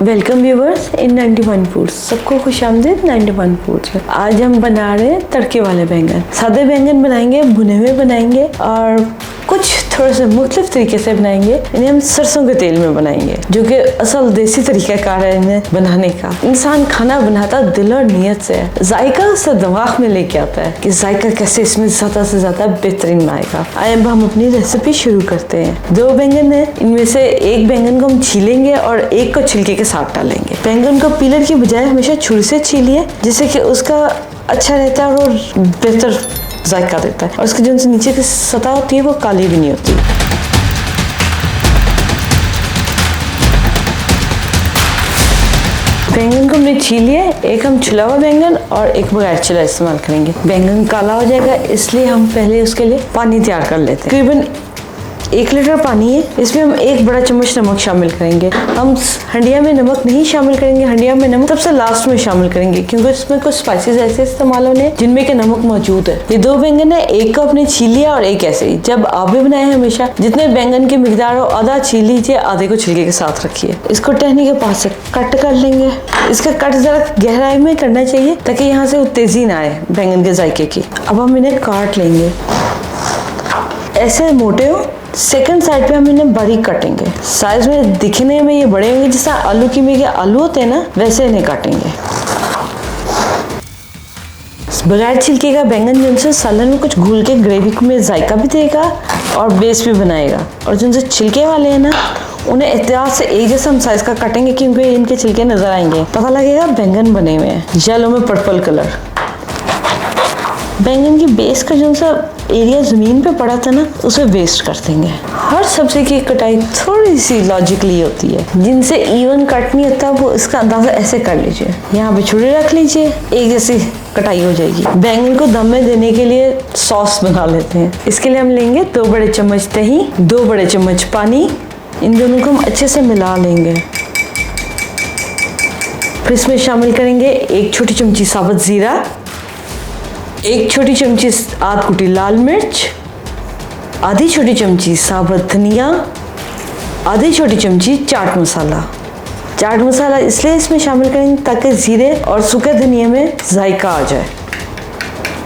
Welcome viewers इन 91 foods. सबको खुशामदीद 91 foods में। आज हम बना रहे हैं तड़के वाले बैंगन। सादे बैंगन बनाएंगे, भुने हुए बनाएंगे और कुछ थोड़े से मुख्तलिफ तरीके से बनाएंगे। इन्हें हम सरसों के तेल में बनाएंगे, जो कि असल देसी तरीक़ाकार है इन्हें बनाने का। इंसान खाना बनाता दिल और नीयत से है, जायका उससे दिमाग में लेके आता है कि जायका कैसे इसमें ज़्यादा से ज़्यादा बेहतरीन आएगा। आइए अब हम अपनी रेसिपी शुरू करते हैं। 2 बैंगन है, इनमें से एक बैंगन को हम छीलेंगे और एक को छिलके के साथ डालेंगे। बैंगन को पीलर की बजाय हमेशा छुरी से छीलिए, जिससे कि उसका अच्छा रहता है और बेहतर जायका देता है, और उसकी जो नीचे की सतह होती है वो काली भी नहीं होती। बैंगन को हमने छील लिया, एक हम छिला हुआ बैंगन और एक बगैर छिला इस्तेमाल करेंगे। बैंगन काला हो जाएगा, इसलिए हम पहले उसके लिए पानी तैयार कर लेते हैं। तकरीबन 1 लीटर पानी है, इसमें हम 1 बड़ा चम्मच नमक शामिल करेंगे। हम हंडिया में नमक नहीं शामिल करेंगे, हंडिया में नमक सबसे लास्ट में शामिल करेंगे, क्योंकि इसमें कुछ स्पाइसेस ऐसे इस्तेमाल होने जिनमें के नमक मौजूद है। ये 2 बैंगन है, एक को आपने छील लिया और एक ऐसे ही। जब आप भी बनाए हमेशा जितने बैंगन की मिकदार हो आधा छील लीजिए, आधे को छिलके के साथ रखिए। इसको टहनी के पास से कट कर लेंगे। इसका कट जरा गहराई में करना चाहिए ताकि यहाँ से तेजी ना आए बैंगन के जायके की। अब हम इन्हें काट लेंगे, ऐसे मोटे हो। सेकंड साइड पे हम इन्हें बारीक काटेंगे। साइज में दिखने में ये बड़े होंगे, जैसा आलू की में के आलू होते हैं ना, वैसे इन्हें काटेंगे। बगैर छिलके का बैंगन जिनसे सालन में कुछ घुल के ग्रेवी में जायका भी देगा और बेस भी बनाएगा, और जिनसे छिलके वाले हैं ना, उन्हें एहतियात से एक जैसा हम साइज का काटेंगे, क्योंकि इनके छिलके नजर आएंगे, पता लगेगा बैंगन बने हुए हैं। येलो में पर्पल कलर। बैंगन की बेस का जो सा एरिया जमीन पे पड़ा था ना, उसे वेस्ट कर देंगे। हर सब्जी की कटाई थोड़ी सी लॉजिकली होती है, जिनसे इवन कट नहीं होता वो इसका अंदाजा ऐसे कर लीजिए। यहाँ पे छुरी रख लीजिए, एक जैसी कटाई हो जाएगी। बैंगन को दम में देने के लिए सॉस बना लेते हैं। इसके लिए हम लेंगे 2 बड़े चम्मच दही, 2 बड़े चम्मच पानी। इन दोनों को हम अच्छे से मिला लेंगे। फिर इसमें शामिल करेंगे 1 छोटी चमची साबुत जीरा, 1 छोटी चमची आध कुटी लाल मिर्च, आधी छोटी चमची साबुत धनिया, आधी छोटी चमची चाट मसाला। चाट मसाला इसलिए इसमें शामिल करेंगे ताकि जीरे और सूखे धनिया में जायका आ जाए,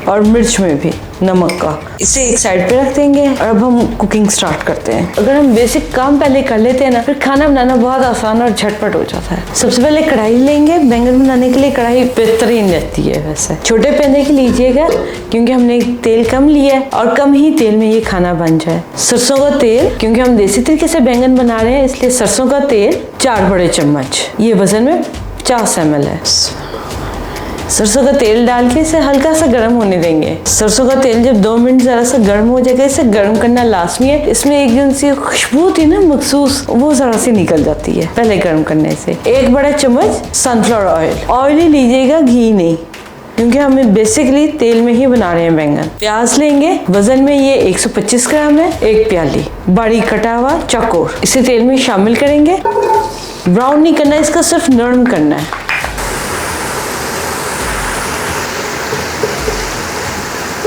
और मिर्च में भी नमक का। इसे एक साइड पे रख देंगे और अब हम कुकिंग स्टार्ट करते हैं। अगर हम बेसिक काम पहले कर लेते हैं ना, फिर खाना बनाना बहुत आसान और झटपट हो जाता है। सबसे पहले कढ़ाई लेंगे। बैंगन बनाने के लिए कढ़ाई बेहतरीन रहती है। वैसे छोटे पैने की लीजिएगा, क्योंकि हमने तेल कम लिया है और कम ही तेल में ये खाना बन जाए। सरसों का तेल, क्योंकि हम देसी तरीके से बैंगन बना रहे हैं, इसलिए सरसों का तेल 4 बड़े चम्मच। ये वजन में 50 ml है। सरसों का तेल डाल के इसे हल्का सा गर्म होने देंगे। सरसों का तेल जब 2 मिनट जरा सा गर्म हो जाएगा, इसे गर्म करना लाजमी है। इसमें एक जन सी खुशबू होती है ना मखसूस, वो जरा सी निकल जाती है पहले गर्म करने से। 1 बड़ा चम्मच सनफ्लावर ऑयल। ऑयल ही लीजिएगा, घी नहीं, क्योंकि हमें बेसिकली तेल में ही बना रहे हैं बैंगन। प्याज लेंगे, वजन में ये 125 ग्राम है। 1 प्याली बारीक कटा हुआ चौकोर, इसे तेल में शामिल करेंगे। ब्राउन नहीं करना, इसका सिर्फ नरम करना है।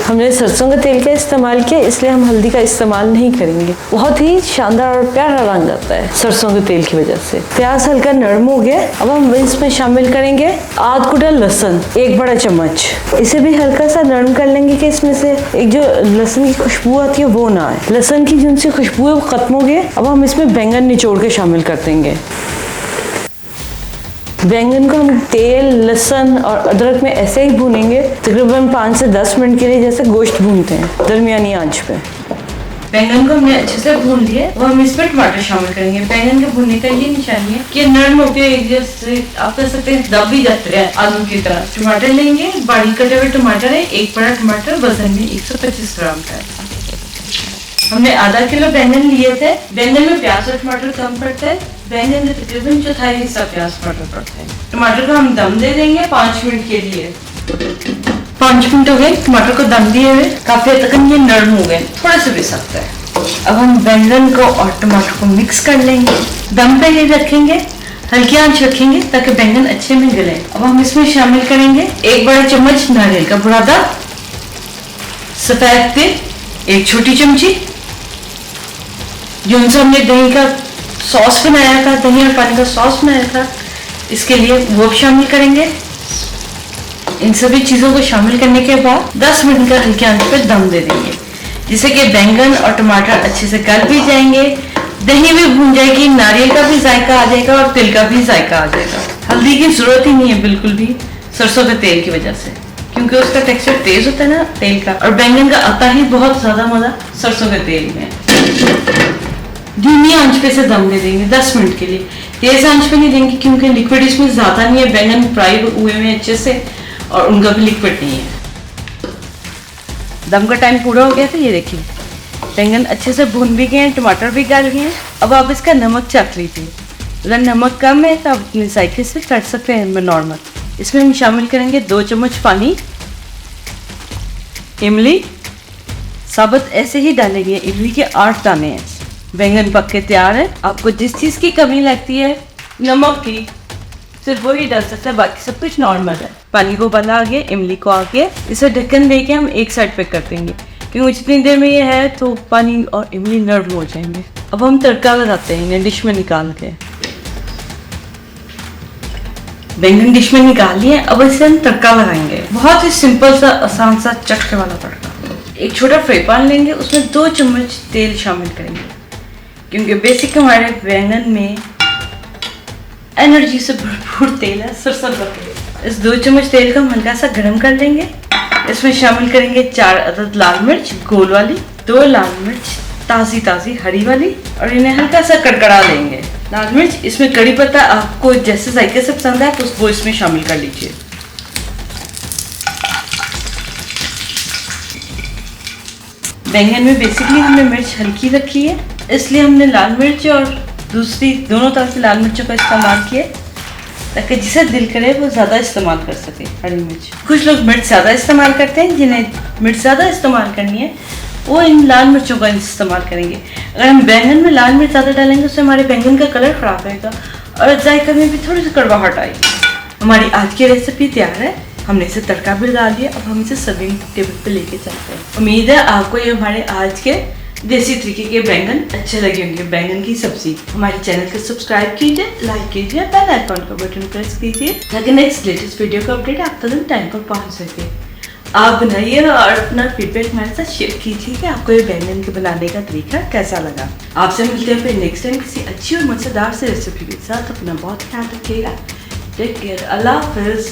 हमने सरसों के तेल का इस्तेमाल किया, इसलिए हम हल्दी का इस्तेमाल नहीं करेंगे। बहुत ही शानदार और प्यारा रंग आता है सरसों के तेल की वजह से। प्याज हल्का नरम हो गया। अब हम इसमें शामिल करेंगे आध कुटा लहसुन, 1 बड़ा चम्मच। इसे भी हल्का सा नरम कर लेंगे कि इसमें से एक जो लहसुन की खुशबू आती है वो ना आए। लहसुन की जिनसी खुशबू है वो खत्म हो गई। अब हम इसमें बैंगन निचोड़ के शामिल कर देंगे। बैंगन को हम तेल, लहसुन और अदरक में ऐसे ही भूनेंगे तकरीबन 5 से 10 मिनट के लिए, जैसे गोश्त भूनते हैं, दरमियानी आंच पे। बैंगन को हमने अच्छे से भून लिया, वो हम इसमें टमाटर शामिल करेंगे। बैंगन के भूनने का ये निशानी है कि नरम होकर एक जैसे आप कह सकते हैं दब भी जाते हैं आलू की तरह। टमाटर लेंगे, बारीक कटे हुए टमाटर है। 1 बड़ा टमाटर वजन में 125 ग्राम का है। हमने आधा किलो बैंगन लिए थे। बैंगन में प्याज और टमाटर कम पड़ता है, बैंगन में तकरीबन 1/4 हिस्सा प्याज टमाटर पड़ता है। टमाटर को हम दम दे देंगे 5 मिनट के लिए। 5 मिनट हो गए टमाटर को दम दिए हुए, काफी हद तक ये नरम हो गए, थोड़ा सा भी सकता है। अब हम बैंगन को और टमाटर को मिक्स कर लेंगे। दम पे ही रखेंगे, हल्की आंच रखेंगे ताकि बैंगन अच्छे में गले। अब हम इसमें शामिल करेंगे 1 बड़ा चम्मच नारियल का बुरादा, सफेद तिल 1 छोटी चमची, जो हमने दही का सॉस बनाया था, दही और पानी का सॉस बनाया था, इसके लिए वो भी शामिल करेंगे। इन सभी चीज़ों को शामिल करने के बाद 10 मिनट का हल्के आंच पर दम दे देंगे, जिससे कि बैंगन और टमाटर अच्छे से गल भी जाएंगे, दही भी भून जाएगी, नारियल का भी जायका आ जाएगा और तिल का भी जायका आ जाएगा। हल्दी की जरूरत ही नहीं है बिल्कुल भी, सरसों के तेल की वजह से, क्योंकि उसका टेक्सचर तेज होता है ना तेल का, और बैंगन का आता ही बहुत ज्यादा मजा सरसों के तेल में। धीमी आंच पे से दम दे देंगे 10 मिनट के लिए। तेज आंच पे नहीं देंगे क्योंकि लिक्विड इसमें ज्यादा नहीं है, बैंगन फ्राई हुए हुए अच्छे से और उनका भी लिक्विड नहीं है। दम का टाइम पूरा हो गया था, ये देखिए बैंगन अच्छे से भून भी गए हैं, टमाटर भी गल गए हैं। अब आप इसका नमक चख लीजिए, अगर नमक कम है तो आप अपने जायके से कर सकते हैं नॉर्मल। इसमें हम शामिल करेंगे 2 चम्मच पानी, इमली साबुत ऐसे ही डालेंगे, इमली के 8 दाने हैं। बैंगन पक के तैयार है। आपको जिस चीज़ की कमी लगती है नमक की, सिर्फ वही डाल सकते हैं, बाकी सब कुछ नॉर्मल है। पानी को उबाला आ गया, इमली को आ गया, इसे ढक्कन दे के हम एक साइड पे कर देंगे, क्योंकि जितनी देर में ये है तो पानी और इमली नरम हो जाएंगे। अब हम तड़का लगाते हैं इन्हें डिश में निकाल के। बैंगन डिश में निकाल लिए, अब इसे हम तड़का लगाएंगे। बहुत ही सिंपल सा आसान सा चटके वाला तड़का। एक छोटा फ्राई पैन लेंगे, उसमें 2 चम्मच तेल शामिल करेंगे, क्योंकि बेसिक हमारे बैंगन में एनर्जी से भरपूर तेल है, सरसों का तेल। इस 2 चम्मच तेल को हम हल्का सा गर्म कर लेंगे। इसमें शामिल करेंगे 4 अदद लाल मिर्च गोल वाली, 2 लाल मिर्च ताज़ी हरी वाली, और इन्हें हल्का सा कड़कड़ा लेंगे। लाल मिर्च, इसमें कड़ी पत्ता आपको जैसे जायके से पसंद है तो वो इसमें शामिल कर लीजिए। बैंगन में बेसिकली हमने मिर्च हल्की रखी है, इसलिए हमने लाल मिर्च और दूसरी दोनों तरह से लाल मिर्चों का इस्तेमाल किया, ताकि जिसे दिल करे वो ज़्यादा इस्तेमाल कर सके हरी मिर्च। कुछ लोग मिर्च ज़्यादा इस्तेमाल करते हैं, जिन्हें मिर्च ज़्यादा इस्तेमाल करनी है वो इन लाल मिर्चों का इस्तेमाल करेंगे। अगर हम बैंगन में लाल मिर्च ज़्यादा डालेंगे उससे हमारे बैंगन का कलर ख़राब रहेगा और जायका में भी थोड़ी सी कड़वाहट आएगी। हमारी आज की रेसिपी तैयार है, हमने इसे तड़का भी लगा लिया। अब हम इसे सर्विंग टेबल पे लेके चलते हैं। उम्मीद है आपको ये हमारे आज के देसी तरीके के बैंगन अच्छे लगे होंगे। बैंगन की सब्जी। हमारे चैनल को सब्सक्राइब कीजिए, लाइक कीजिए, बेल आइकन का बटन प्रेस कीजिए, ताकि नेक्स्ट लेटेस्ट वीडियो का अपडेट आप तुरंत टाइम पर पहुंच सके। आप बनाइए और अपना फीडबैक हमारे साथ शेयर कीजिए कि आपको ये बैंगन के बनाने का तरीका कैसा लगा। आपसे मिलते हैं फिर नेक्स्ट टाइम किसी अच्छी और मज़ेदार से रेसिपी के साथ। अपना बहुत ख्याल रखिएगा। Take care. अल्लाह हाफिज़।